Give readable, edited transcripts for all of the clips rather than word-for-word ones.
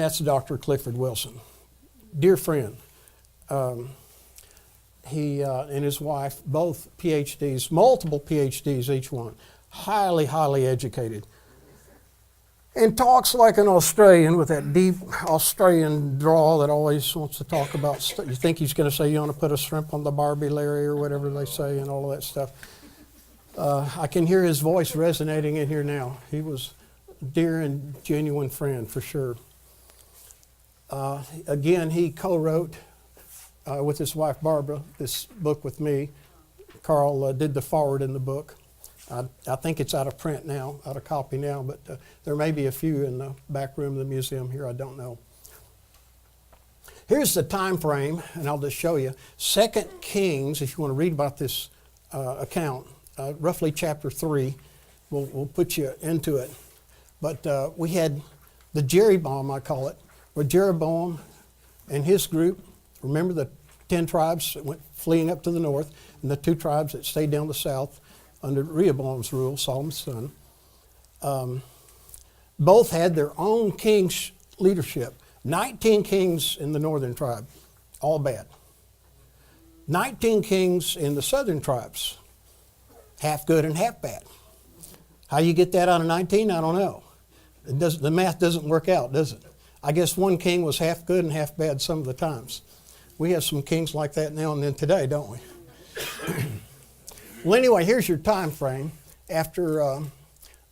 That's Dr. Clifford Wilson. Dear friend, he and his wife, both PhDs, multiple PhDs each one, highly, highly educated. And talks like an Australian with that deep Australian drawl that always wants to talk about. You think he's going to say, you want to put a shrimp on the Barbie, Larry, or whatever they say, and all of that stuff. I can hear his voice resonating in here now. He was a dear and genuine friend, for sure. Again, he co-wrote with his wife, Barbara, this book with me. Carl did the foreword in the book. I think it's out of print now, out of copy now, but there may be a few in the back room of the museum here, I don't know. Here's the time frame, and I'll just show you. 2 Kings, if you want to read about this account, roughly chapter 3, we'll put you into it. But we had the Jeroboam, I call it, where Jeroboam and his group, remember the 10 tribes that went fleeing up to the north, and the 2 tribes that stayed down the south, under Rehoboam's rule, Solomon's son, both had their own king's leadership. 19 kings in the northern tribe, all bad. 19 kings in the southern tribes, half good and half bad. How you get that out of 19, I don't know. The math doesn't work out, does it? I guess one king was half good and half bad some of the times. We have some kings like that now and then today, don't we? Well, anyway, here's your time frame. After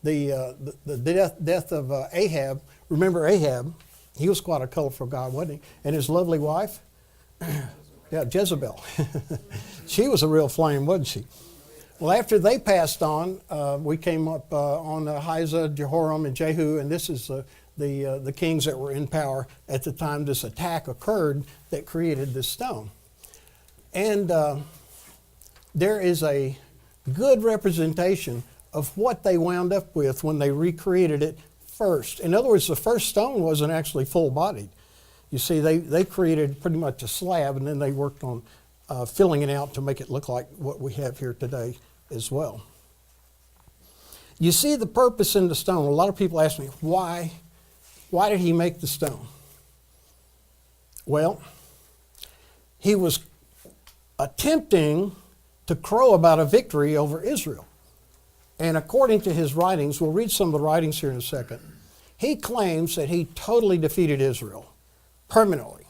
the death of Ahab, remember Ahab, he was quite a colorful guy, wasn't he? And his lovely wife, yeah, Jezebel. She was a real flame, wasn't she? Well, after they passed on, we came up on Ahijah, Jehoram, and Jehu, and this is the kings that were in power at the time this attack occurred that created this stone. And there is a good representation of what they wound up with when they recreated it first. In other words, the first stone wasn't actually full-bodied. You see, they created pretty much a slab, and then they worked on filling it out to make it look like what we have here today as well. You see the purpose in the stone. A lot of people ask me, why did he make the stone? Well, he was attempting to crow about a victory over Israel. And according to his writings, we'll read some of the writings here in a second, he claims that he totally defeated Israel permanently.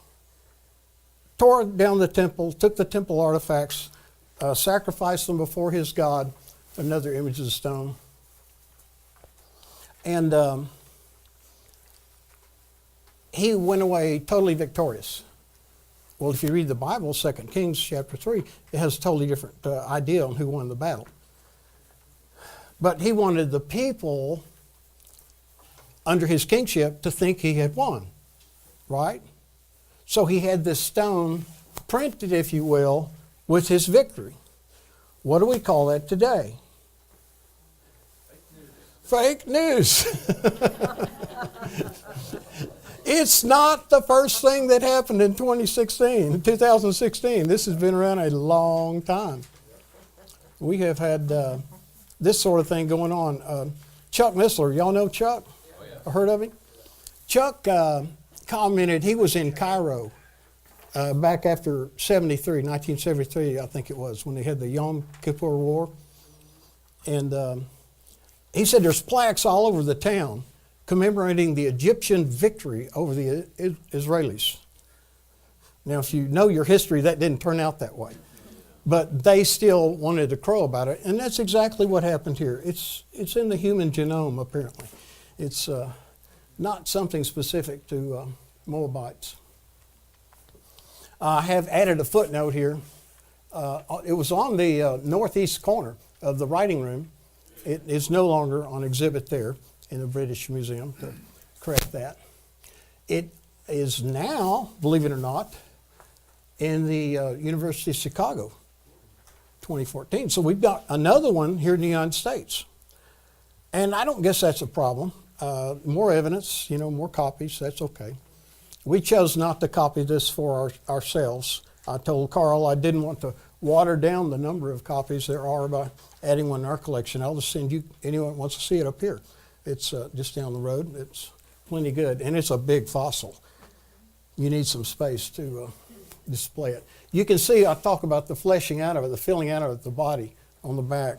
Tore down the temple, took the temple artifacts, sacrificed them before his God, another image of the stone. And he went away totally victorious. Well, if you read the Bible, 2 Kings chapter 3, it has a totally different idea on who won the battle. But he wanted the people under his kingship to think he had won, right? So he had this stone printed, if you will, with his victory. What do we call that today? Fake news. It's not the first thing that happened in 2016. This has been around a long time. We have had this sort of thing going on. Chuck Missler, y'all know Chuck? Oh, yeah. Heard of him? Chuck commented, he was in Cairo back after 1973, I think it was, when they had the Yom Kippur War. And he said there's plaques all over the town commemorating the Egyptian victory over the Israelis. Now, if you know your history, that didn't turn out that way. But they still wanted to crow about it, and that's exactly what happened here. It's in the human genome, apparently. It's not something specific to Moabites. I have added a footnote here. It was on the northeast corner of the writing room. It is no longer on exhibit there in the British Museum, to correct that. It is now, believe it or not, in the University of Chicago, 2014. So we've got another one here in the United States. And I don't guess that's a problem. More evidence, more copies, that's okay. We chose not to copy this for ourselves. I told Carl I didn't want to water down the number of copies there are by adding one in our collection. I'll just send you, anyone who wants to see it up here. It's just down the road. It's plenty good. And it's a big fossil. You need some space to display it. You can see I talk about the fleshing out of it, the filling out of it, the body on the back.